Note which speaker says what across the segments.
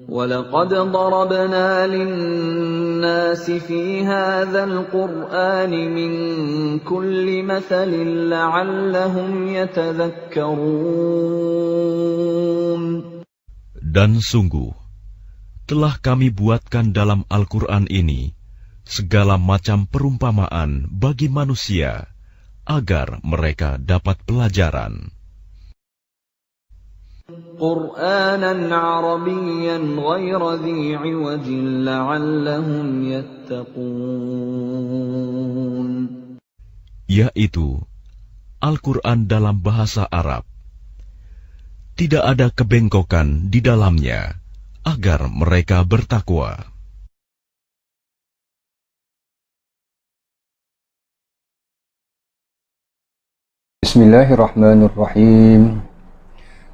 Speaker 1: وَلَقَدْ ضَرَبْنَا لِلنَّاسِ فِي هَذَا الْقُرْآنِ مِنْ كُلِّ مَثَلٍ لَعَلَّهُمْ يَتَذَكَّرُونَ.
Speaker 2: Dan sungguh, telah kami buatkan dalam Al-Quran ini segala macam perumpamaan bagi manusia, agar mereka dapat pelajaran.
Speaker 1: قُرْآنًا عَرَبِيًّا غَيْرَ ذِي عِوَجٍ لَعَلَّهُمْ يَتَّقُونَ.
Speaker 2: Yaitu Al-Quran dalam bahasa Arab. Tidak ada kebengkokan di dalamnya, agar mereka bertakwa.
Speaker 3: Bismillahirrahmanirrahim.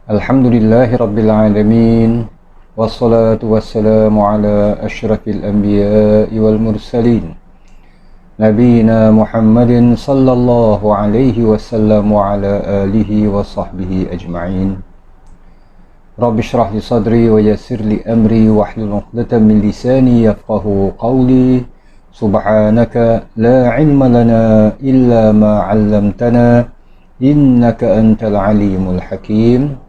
Speaker 3: Alhamdulillahi Rabbil Alamin. Wassalatu wassalamu ala ashrafil anbiya'i wal mursalin, Nabiina Muhammadin sallallahu alaihi wasallam wa ala alihi wa sahbihi ajma'in. Rabbi shrah li sadri wa yassir li amri wahlul 'uqdatam min lisani yafqahu qawli. Subhanaka la ilma lana illa ma 'allamtana innaka antal alimul hakim.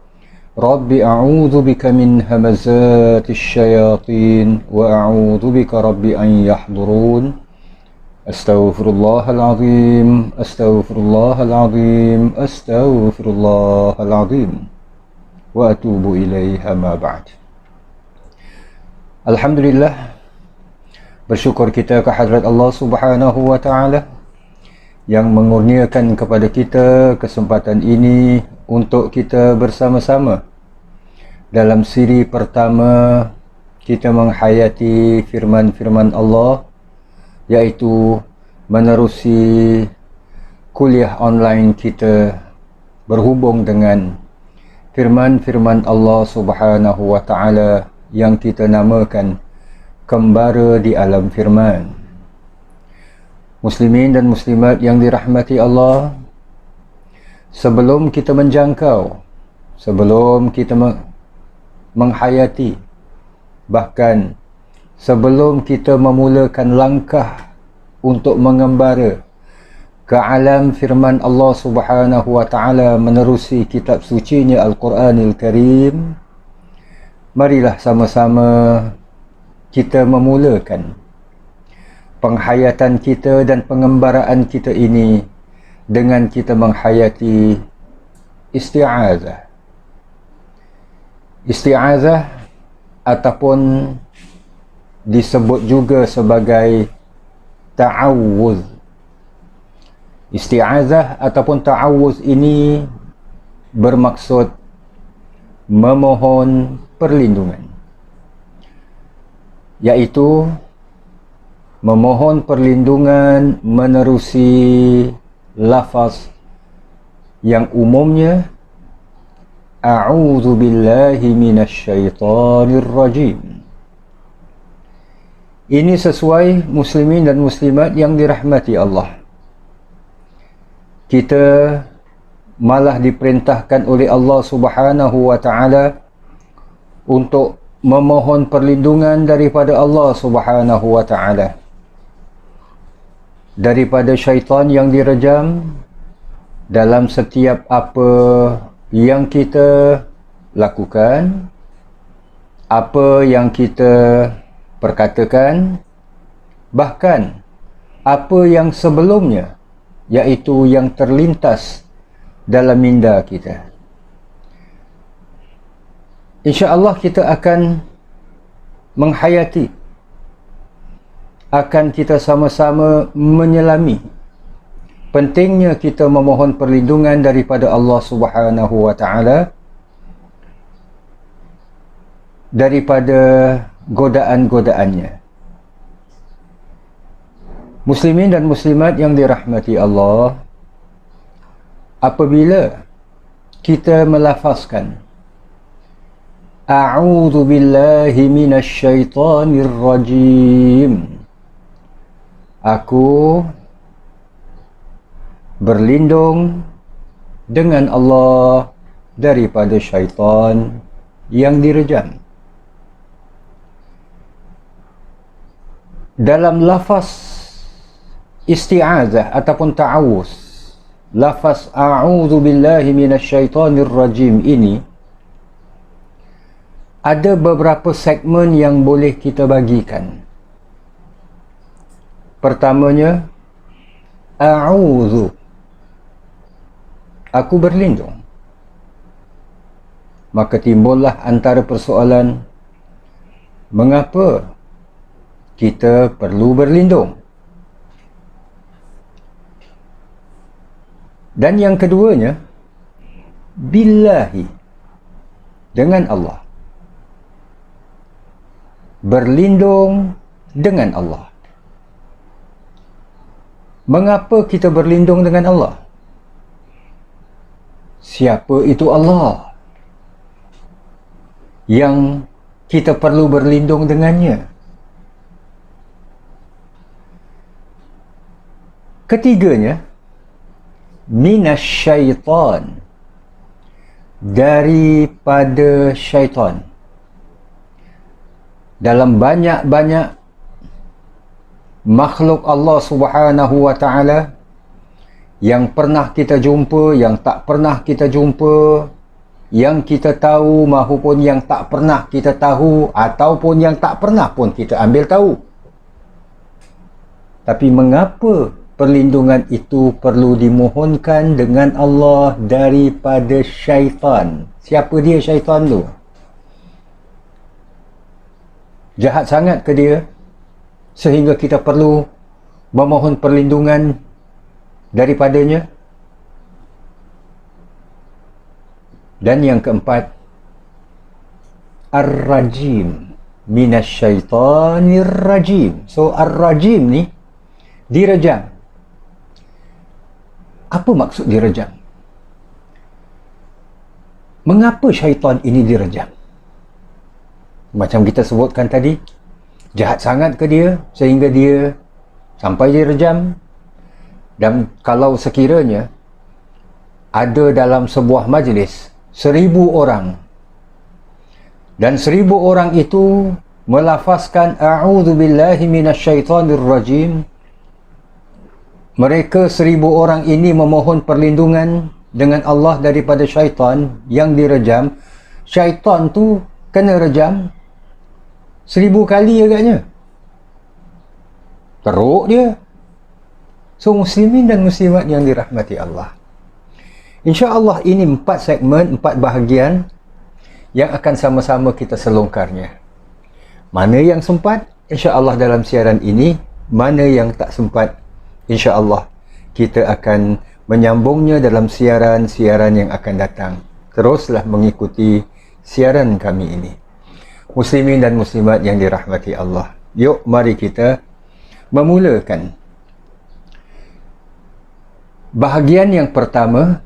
Speaker 3: Rabbi a'udzu bika min hamazatis syayatin wa a'udzu bika rabbi an yahdurun. Astaghfirullahalazim, astaghfirullahalazim, astaghfirullahalazim, wa atubu ilaiha ma ba'd. Alhamdulillah, bersyukur kita ke hadrat Allah Subhanahu wa ta'ala yang mengurniakan kepada kita kesempatan ini untuk kita bersama-sama dalam siri pertama kita menghayati firman-firman Allah, iaitu menerusi kuliah online kita berhubung dengan firman-firman Allah Subhanahu wa ta'ala yang kita namakan Kembara di Alam Firman. Muslimin dan muslimat yang dirahmati Allah, sebelum kita menjangkau, sebelum kita menghayati, bahkan sebelum kita memulakan langkah untuk mengembara ke alam firman Allah Subhanahu wa ta'ala menerusi kitab sucinya Al-Quranil Karim, marilah sama-sama kita memulakan penghayatan kita dan pengembaraan kita ini dengan kita menghayati isti'azah. Isti'azah ataupun disebut juga sebagai ta'awuz. Isti'azah ataupun ta'awuz ini bermaksud memohon perlindungan, iaitu memohon perlindungan menerusi lafaz yang umumnya a'udzu billahi minasyaitonir rajim. Ini sesuai muslimin dan muslimat yang dirahmati Allah. Kita malah diperintahkan oleh Allah Subhanahu wa ta'ala untuk memohon perlindungan daripada Allah Subhanahu wa ta'ala, daripada syaitan yang direjam dalam setiap apa yang kita lakukan, apa yang kita perkatakan, bahkan apa yang sebelumnya, iaitu yang terlintas dalam minda kita. InsyaAllah kita akan menghayati, akan kita sama-sama menyelami pentingnya kita memohon perlindungan daripada Allah Subhanahu wa ta'ala daripada godaan-godaannya. Muslimin dan muslimat yang dirahmati Allah, apabila kita melafazkan a'udzu billahi minasyaitonir rajim, aku berlindung dengan Allah daripada syaitan yang direjam. dalam lafaz isti'azah ataupun ta'awuz, lafaz a'udzu billahi minasyaitonir rajim ini ada beberapa segmen yang boleh kita bagikan. Pertamanya, a'udzu, aku berlindung. Maka timbullah antara persoalan, mengapa kita perlu berlindung? Dan yang keduanya, billahi, dengan Allah. Berlindung dengan Allah. Mengapa kita berlindung dengan Allah? Siapa itu Allah yang kita perlu berlindung dengannya? Ketiganya, minasyaitan, daripada syaitan. Dalam banyak-banyak makhluk Allah Subhanahu wa ta'ala yang pernah kita jumpa, yang tak pernah kita jumpa, yang kita tahu maupun yang tak pernah kita tahu, ataupun yang tak pernah pun kita ambil tahu. Tapi mengapa perlindungan itu perlu dimohonkan dengan Allah daripada syaitan? Siapa dia syaitan tu? Jahat sangat ke dia sehingga kita perlu memohon perlindungan daripadanya? Dan yang keempat, ar-rajim, minasyaitanir rajim. So ar-rajim ni direjam. Apa maksud direjam? Mengapa syaitan ini direjam? Macam kita sebutkan tadi, jahat sangat ke dia sehingga dia sampai direjam? Dan kalau sekiranya ada dalam sebuah majlis 1000 orang dan 1000 orang itu melafazkan a'udzu billahi minasyaitonir rajim, mereka 1000 orang ini memohon perlindungan dengan Allah daripada syaitan yang direjam. Syaitan tu kena rejam 1000 kali agaknya. Teruk dia. So muslimin dan muslimat yang dirahmati Allah, InsyaAllah ini 4 segmen, 4 bahagian yang akan sama-sama kita selongkarnya. Mana yang sempat, InsyaAllah dalam siaran ini. Mana yang tak sempat, InsyaAllah kita akan menyambungnya dalam siaran-siaran yang akan datang. Teruslah mengikuti siaran kami ini. Muslimin dan muslimat yang dirahmati Allah, yuk mari kita memulakan bahagian yang pertama,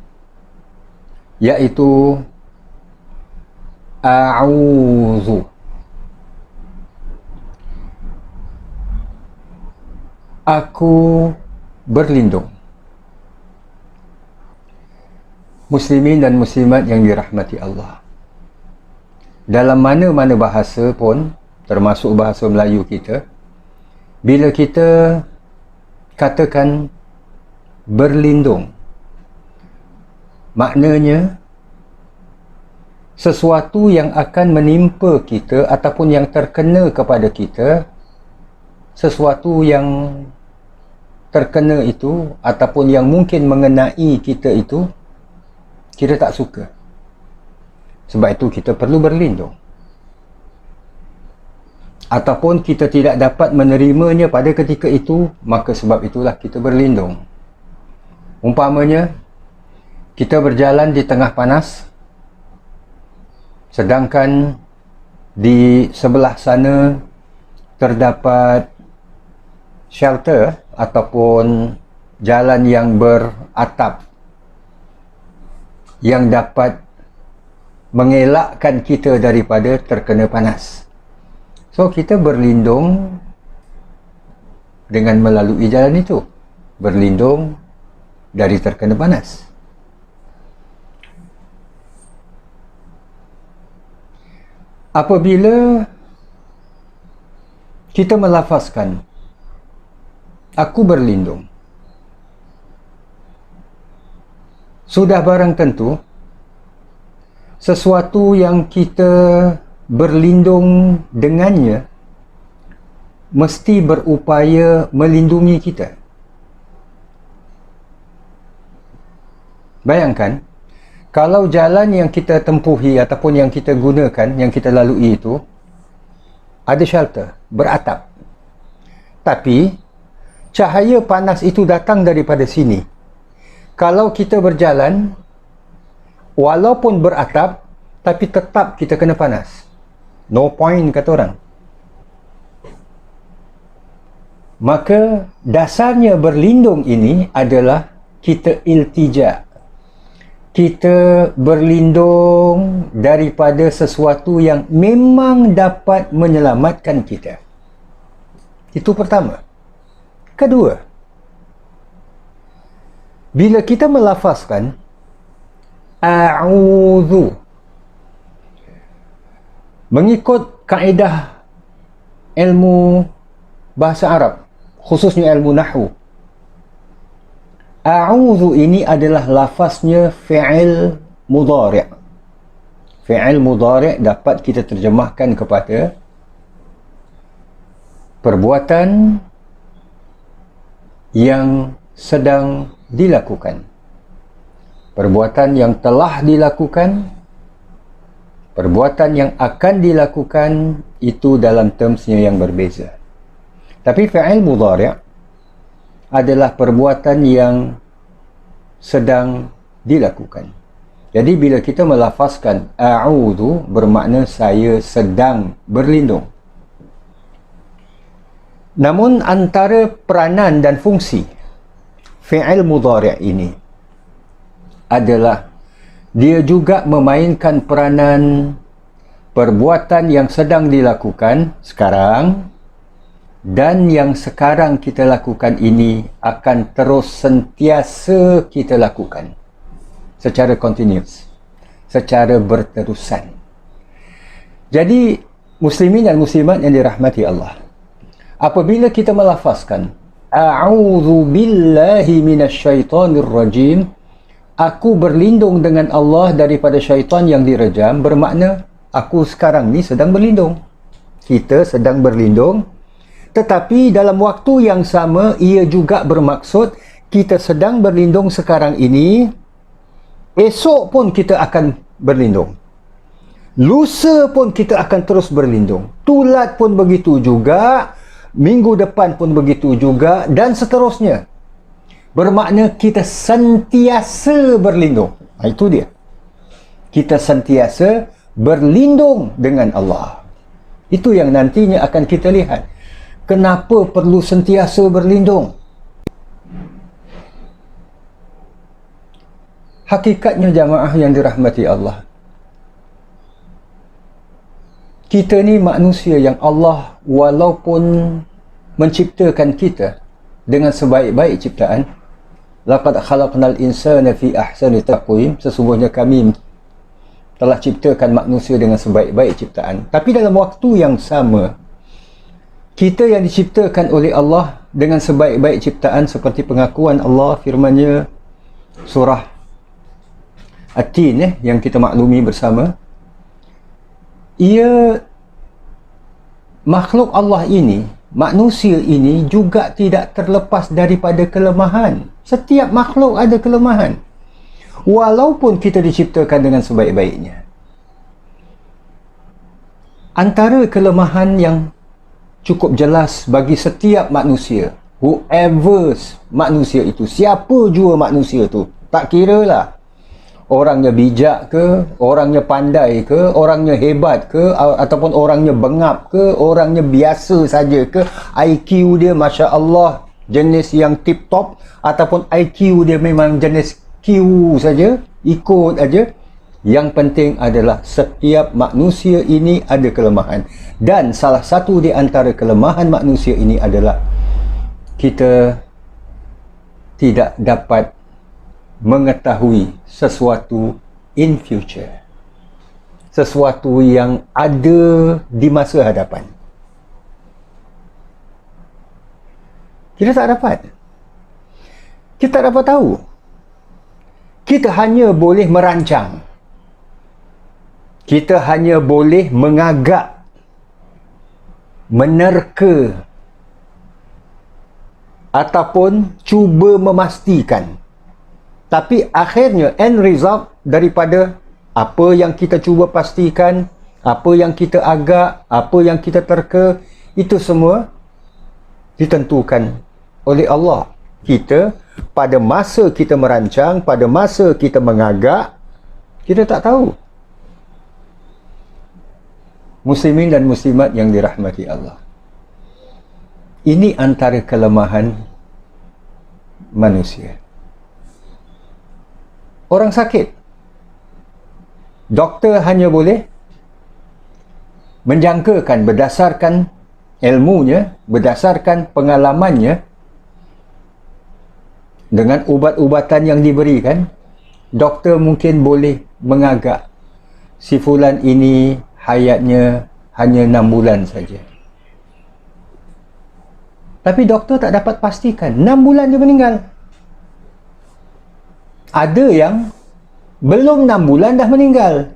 Speaker 3: iaitu a'udzu. Aku berlindung. Muslimin dan muslimat yang dirahmati Allah, dalam mana-mana bahasa pun, termasuk bahasa Melayu kita, bila kita katakan berlindung, maknanya sesuatu yang akan menimpa kita ataupun yang terkena kepada kita, sesuatu yang terkena itu ataupun yang mungkin mengenai kita itu, kita tak suka. Sebab itu kita perlu berlindung. Ataupun kita tidak dapat menerimanya pada ketika itu, maka sebab itulah kita berlindung. Umpamanya, kita berjalan di tengah panas, sedangkan di sebelah sana terdapat shelter ataupun jalan yang beratap yang dapat mengelakkan kita daripada terkena panas. So kita berlindung dengan melalui jalan itu, berlindung dari terkena panas. Apabila kita melafazkan Aku berlindung. Sudah barang tentu, sesuatu yang kita berlindung dengannya mesti berupaya melindungi kita. Bayangkan, kalau jalan yang kita tempuhi ataupun yang kita gunakan, yang kita lalui itu ada shelter, beratap. Tapi cahaya panas itu datang daripada sini. Kalau kita berjalan, walaupun beratap, tapi tetap kita kena panas. No point, kata orang. Maka dasarnya berlindung ini adalah kita iltija. Kita berlindung daripada sesuatu yang memang dapat menyelamatkan kita. Itu pertama. Kedua, bila kita melafazkan a'udhu mengikut kaedah ilmu bahasa Arab, khususnya ilmu nahwu, a'udhu ini adalah lafaznya fi'il mudhari'. Fi'il mudhari' dapat kita terjemahkan kepada perbuatan yang sedang dilakukan, perbuatan yang telah dilakukan, perbuatan yang akan dilakukan, itu dalam termsnya yang berbeza. Tapi fi'il mudhari' adalah perbuatan yang sedang dilakukan. Jadi bila kita melafazkan a'udhu, bermakna saya sedang berlindung. Namun antara peranan dan fungsi fi'il mudhari' ini adalah dia juga memainkan peranan perbuatan yang sedang dilakukan sekarang, dan yang sekarang kita lakukan ini akan terus sentiasa kita lakukan secara continuous, secara berterusan. Jadi muslimin dan muslimat yang dirahmati Allah, apabila kita melafazkan a'udzu billahi minasyaitonir rajim, aku berlindung dengan Allah daripada syaitan yang direjam, bermakna aku sekarang ni sedang berlindung. Kita sedang berlindung, tetapi dalam waktu yang sama ia juga bermaksud kita sedang berlindung sekarang ini, esok pun kita akan berlindung, lusa pun kita akan terus berlindung, tulat pun begitu juga, minggu depan pun begitu juga, dan seterusnya. Bermakna kita sentiasa berlindung. Itu dia. Kita sentiasa berlindung dengan Allah. Itu yang nantinya akan kita lihat. Kenapa perlu sentiasa berlindung? Hakikatnya jamaah yang dirahmati Allah, kita ni manusia yang Allah walaupun menciptakan kita dengan sebaik-baik ciptaan, laqad khalaqnal insana fi ahsani taqwim, sesungguhnya kami telah ciptakan manusia dengan sebaik-baik ciptaan. Tapi dalam waktu yang sama, kita yang diciptakan oleh Allah dengan sebaik-baik ciptaan, seperti pengakuan Allah firman-Nya surah At-Tin yang kita maklumi bersama, ia, makhluk Allah ini, manusia ini juga tidak terlepas daripada kelemahan. Setiap makhluk ada kelemahan, walaupun kita diciptakan dengan sebaik-baiknya. Antara kelemahan yang cukup jelas bagi setiap manusia, whoever manusia itu, siapa jua manusia tu, tak kira lah orangnya bijak ke, orangnya pandai ke, orangnya hebat ke, ataupun orangnya bengap ke, orangnya biasa saja ke, IQ dia Masya Allah jenis yang tip top, ataupun IQ dia memang jenis Q saja, ikut aja. Yang penting adalah setiap manusia ini ada kelemahan, dan salah satu di antara kelemahan manusia ini adalah kita tidak dapat mengetahui sesuatu in future, sesuatu yang ada di masa hadapan. Kita tak dapat. Kita tak dapat tahu. Kita hanya boleh merancang. Kita hanya boleh mengagak, menerka, ataupun cuba memastikan. Tapi akhirnya end result daripada apa yang kita cuba pastikan, apa yang kita agak, apa yang kita terka, itu semua ditentukan oleh Allah. Kita pada masa kita merancang, pada masa kita mengagak, kita tak tahu. Muslimin dan muslimat yang dirahmati Allah, ini antara kelemahan manusia. Orang sakit, doktor hanya boleh menjangkakan berdasarkan ilmunya, berdasarkan pengalamannya, dengan ubat-ubatan yang diberikan. Doktor mungkin boleh mengagak si fulan ini hayatnya hanya 6 bulan saja. Tapi doktor tak dapat pastikan 6 bulan dia meninggal. Ada yang belum 6 bulan dah meninggal.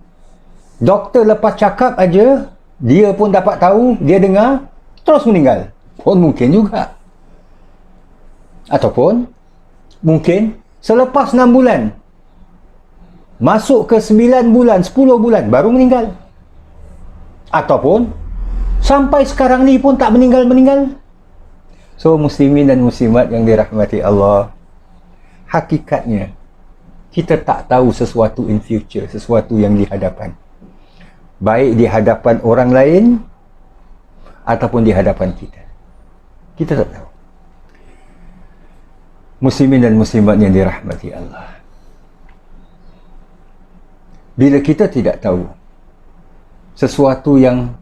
Speaker 3: Doktor lepas cakap aja, dia pun dapat tahu, dia dengar, terus meninggal. Pun mungkin juga. Ataupun mungkin selepas 6 bulan, masuk ke 9 bulan, 10 bulan, baru meninggal. Ataupun sampai sekarang ni pun tak meninggal-meninggal. So, muslimin dan muslimat yang dirahmati Allah, hakikatnya kita tak tahu sesuatu in future, sesuatu yang di hadapan. Baik di hadapan orang lain ataupun di hadapan kita. Kita tak tahu. Muslimin dan muslimat yang dirahmati Allah, bila kita tidak tahu sesuatu yang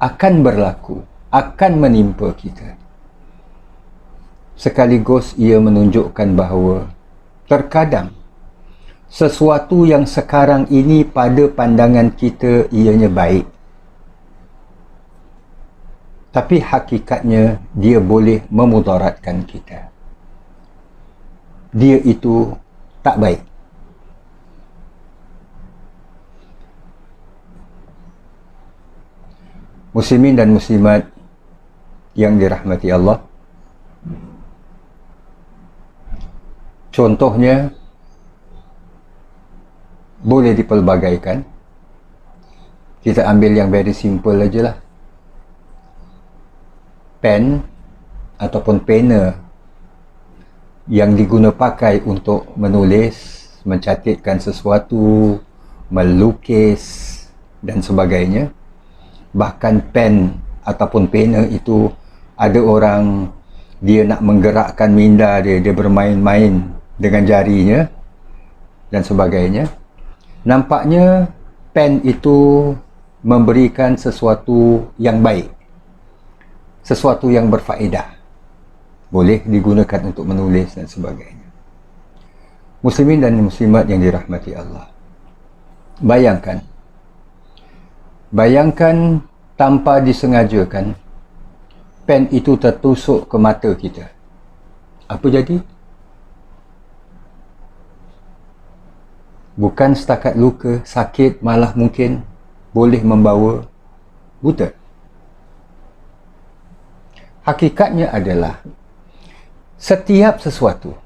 Speaker 3: akan berlaku, akan menimpa kita, sekaligus ia menunjukkan bahawa terkadang sesuatu yang sekarang ini pada pandangan kita ianya baik, tapi hakikatnya dia boleh memudaratkan kita. Dia itu tak baik. Muslimin dan muslimat yang dirahmati Allah, contohnya boleh dipelbagaikan. Kita ambil yang very simple aja lah. Pen ataupun pena yang diguna pakai untuk menulis, mencatatkan sesuatu, melukis dan sebagainya. Bahkan pen ataupun pena itu, ada orang dia nak menggerakkan minda dia, dia bermain-main dengan jarinya dan sebagainya. Nampaknya pen itu memberikan sesuatu yang baik, sesuatu yang berfaedah, boleh digunakan untuk menulis dan sebagainya. Muslimin dan muslimat yang dirahmati Allah, bayangkan tanpa disengajakan pen itu tertusuk ke mata kita. Apa jadi? Bukan setakat luka, sakit, malah mungkin boleh membawa buta. Hakikatnya adalah setiap sesuatu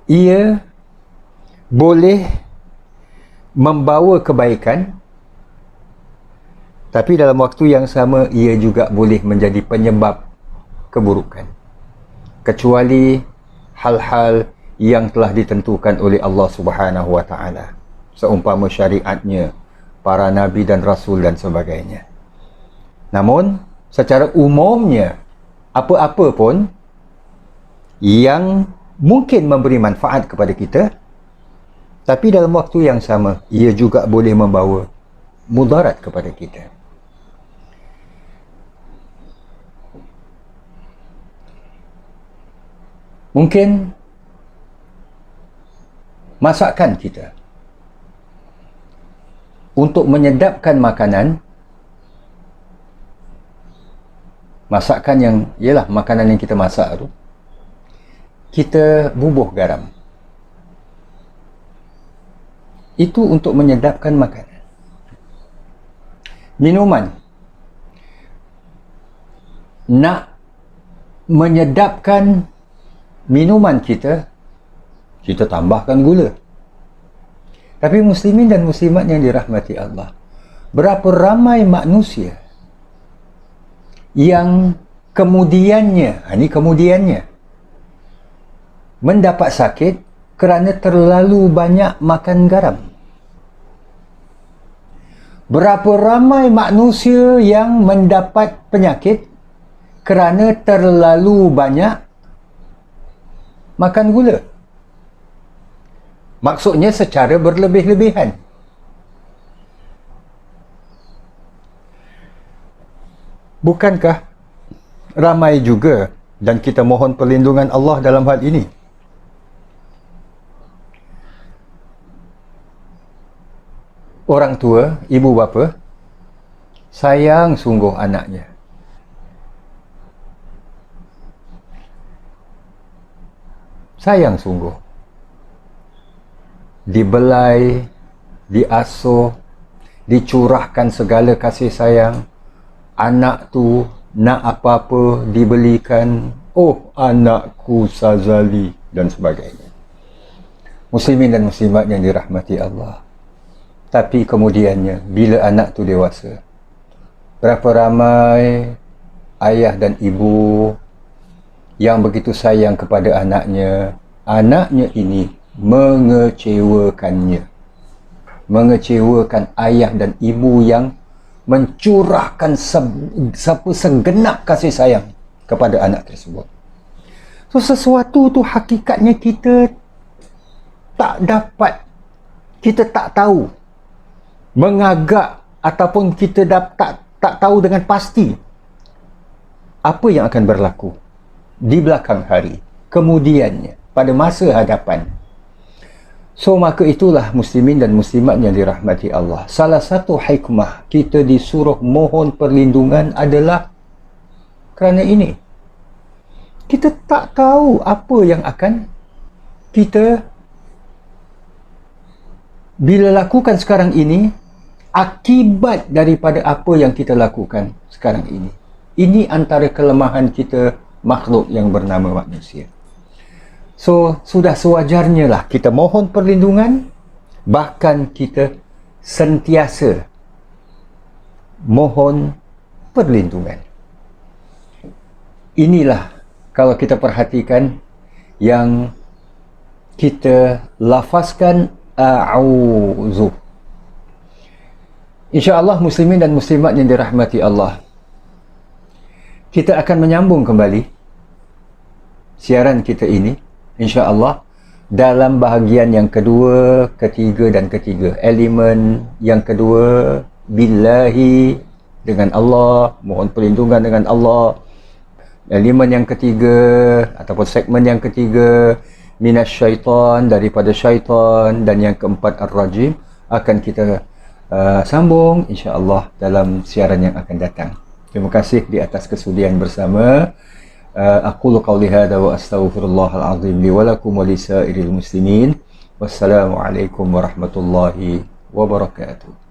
Speaker 3: ia boleh membawa kebaikan, tapi dalam waktu yang sama ia juga boleh menjadi penyebab keburukan, kecuali hal-hal yang telah ditentukan oleh Allah Subhanahu wa taala, seumpama syariatnya, para nabi dan rasul dan sebagainya. Namun secara umumnya, apa-apa pun yang mungkin memberi manfaat kepada kita, tapi dalam waktu yang sama ia juga boleh membawa mudarat kepada kita. Mungkin masakan kita untuk menyedapkan makanan masakan yang, ialah makanan yang kita masak tu, kita bubuh garam. Itu untuk menyedapkan makanan. Minuman, nak menyedapkan minuman kita tambahkan gula. Tapi muslimin dan muslimat yang dirahmati Allah, berapa ramai manusia yang kemudiannya mendapat sakit kerana terlalu banyak makan garam. Berapa ramai manusia yang mendapat penyakit kerana terlalu banyak makan gula. Maksudnya secara berlebih-lebihan. Bukankah ramai juga, dan kita mohon perlindungan Allah dalam hal ini, orang tua, ibu bapa sayang sungguh anaknya. Sayang sungguh. Dibelai, diasuh, dicurahkan segala kasih sayang. Anak tu nak apa-apa dibelikan. Oh, anakku Sazali, dan sebagainya. Muslimin dan muslimat yang dirahmati Allah. Tapi kemudiannya, bila anak tu dewasa, berapa ramai ayah dan ibu yang begitu sayang kepada anaknya, anaknya ini mengecewakan ayah dan ibu yang mencurahkan segenap kasih sayang kepada anak tersebut. So, sesuatu tu hakikatnya kita tak dapat, kita tak tahu mengagak, ataupun kita tak tahu dengan pasti apa yang akan berlaku di belakang hari, kemudiannya, pada masa hadapan. So, maka itulah muslimin dan muslimat yang dirahmati Allah. Salah satu hikmah kita disuruh mohon perlindungan adalah kerana ini. Kita tak tahu apa yang akan kita bila lakukan sekarang ini, akibat daripada apa yang kita lakukan sekarang ini. Ini antara kelemahan kita, makhluk yang bernama manusia. So, sudah sewajarnya lah kita mohon perlindungan, bahkan kita sentiasa mohon perlindungan. Inilah, kalau kita perhatikan, yang kita lafazkan a'udzu. InsyaAllah muslimin dan muslimat yang dirahmati Allah, kita akan menyambung kembali siaran kita ini, InsyaAllah, dalam bahagian yang kedua, ketiga dan ketiga. Elemen yang kedua, billahi, dengan Allah, mohon perlindungan dengan Allah. Elemen yang ketiga, ataupun segmen yang ketiga, minasyaitan, daripada syaitan. Dan yang keempat, ar-rajim, akan kita sambung InsyaAllah dalam siaran yang akan datang. Terima kasih di atas kesudian bersama. Aqulu qawli hadha wa astaghfirullahal azim li wa lakum wa lisairil muslimin. Wassalamualaikum warahmatullahi wabarakatuh.